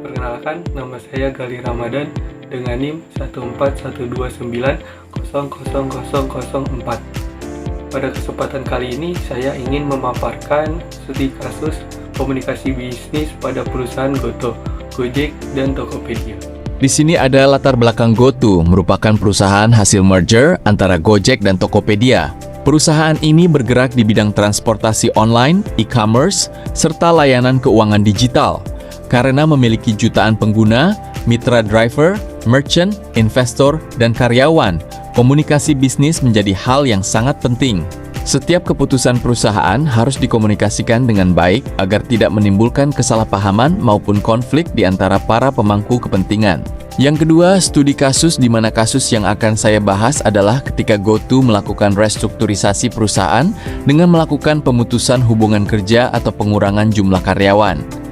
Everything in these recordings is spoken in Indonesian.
Perkenalkan, nama saya Gali Ramadan dengan NIM 14129000004. Pada kesempatan kali ini, saya ingin memaparkan studi kasus komunikasi bisnis pada perusahaan GoTo, Gojek, dan Tokopedia. Di sini ada latar belakang GoTo, merupakan perusahaan hasil merger antara Gojek dan Tokopedia. Perusahaan ini bergerak di bidang transportasi online, e-commerce, serta layanan keuangan digital. Karena memiliki jutaan pengguna, mitra driver, merchant, investor, dan karyawan, komunikasi bisnis menjadi hal yang sangat penting. Setiap keputusan perusahaan harus dikomunikasikan dengan baik agar tidak menimbulkan kesalahpahaman maupun konflik di antara para pemangku kepentingan. Yang kedua, studi kasus di mana kasus yang akan saya bahas adalah ketika GoTo melakukan restrukturisasi perusahaan dengan melakukan pemutusan hubungan kerja atau pengurangan jumlah karyawan.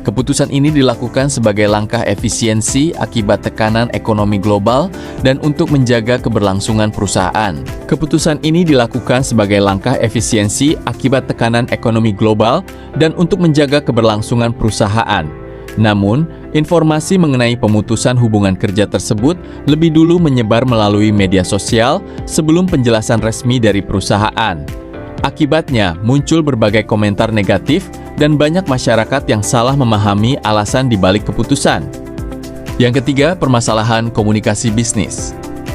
Keputusan ini dilakukan sebagai langkah efisiensi akibat tekanan ekonomi global dan untuk menjaga keberlangsungan perusahaan. Keputusan ini dilakukan sebagai langkah efisiensi akibat tekanan ekonomi global dan untuk menjaga keberlangsungan perusahaan. Namun, informasi mengenai pemutusan hubungan kerja tersebut lebih dulu menyebar melalui media sosial sebelum penjelasan resmi dari perusahaan. Akibatnya, muncul berbagai komentar negatif dan banyak masyarakat yang salah memahami alasan di balik keputusan. Yang ketiga, permasalahan komunikasi bisnis.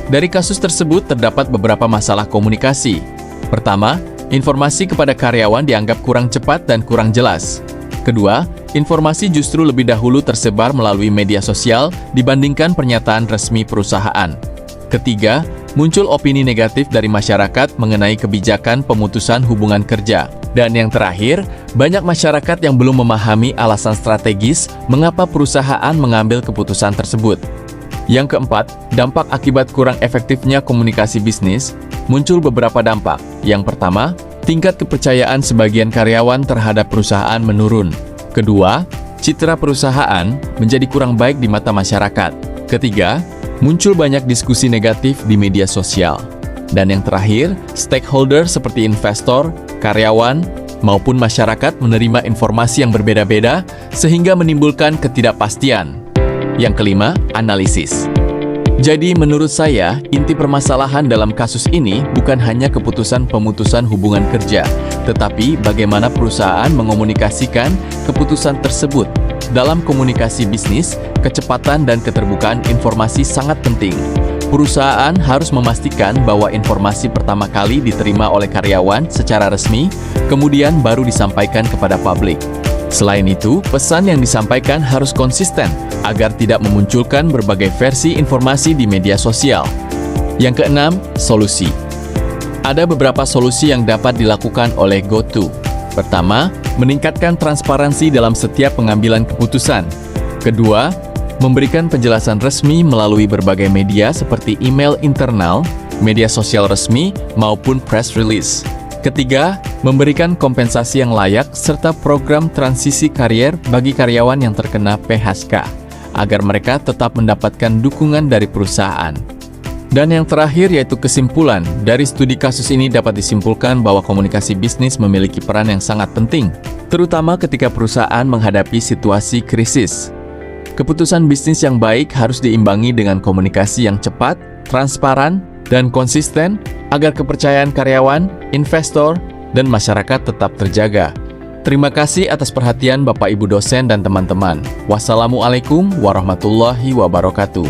Dari kasus tersebut terdapat beberapa masalah komunikasi. Pertama, informasi kepada karyawan dianggap kurang cepat dan kurang jelas. Kedua, informasi justru lebih dahulu tersebar melalui media sosial dibandingkan pernyataan resmi perusahaan. Ketiga, muncul opini negatif dari masyarakat mengenai kebijakan pemutusan hubungan kerja. Dan yang terakhir, banyak masyarakat yang belum memahami alasan strategis mengapa perusahaan mengambil keputusan tersebut. Yang keempat, dampak akibat kurang efektifnya komunikasi bisnis, muncul beberapa dampak. Yang pertama, tingkat kepercayaan sebagian karyawan terhadap perusahaan menurun. Kedua, citra perusahaan menjadi kurang baik di mata masyarakat. Ketiga, muncul banyak diskusi negatif di media sosial. Dan yang terakhir, stakeholder seperti investor, karyawan, maupun masyarakat menerima informasi yang berbeda-beda sehingga menimbulkan ketidakpastian. Yang kelima, analisis. Jadi menurut saya, inti permasalahan dalam kasus ini bukan hanya keputusan pemutusan hubungan kerja, tetapi bagaimana perusahaan mengomunikasikan keputusan tersebut. Dalam komunikasi bisnis, kecepatan dan keterbukaan informasi sangat penting. Perusahaan harus memastikan bahwa informasi pertama kali diterima oleh karyawan secara resmi, kemudian baru disampaikan kepada publik. Selain itu, pesan yang disampaikan harus konsisten agar tidak memunculkan berbagai versi informasi di media sosial. Yang keenam, solusi. Ada beberapa solusi yang dapat dilakukan oleh GoTo. Pertama, meningkatkan transparansi dalam setiap pengambilan keputusan. Kedua, memberikan penjelasan resmi melalui berbagai media seperti email internal, media sosial resmi, maupun press release. Ketiga, memberikan kompensasi yang layak serta program transisi karier bagi karyawan yang terkena PHK, agar mereka tetap mendapatkan dukungan dari perusahaan. Dan yang terakhir yaitu kesimpulan. Dari studi kasus ini dapat disimpulkan bahwa komunikasi bisnis memiliki peran yang sangat penting, terutama ketika perusahaan menghadapi situasi krisis. Keputusan bisnis yang baik harus diimbangi dengan komunikasi yang cepat, transparan, dan konsisten agar kepercayaan karyawan, investor, dan masyarakat tetap terjaga. Terima kasih atas perhatian Bapak Ibu dosen dan teman-teman. Wassalamualaikum warahmatullahi wabarakatuh.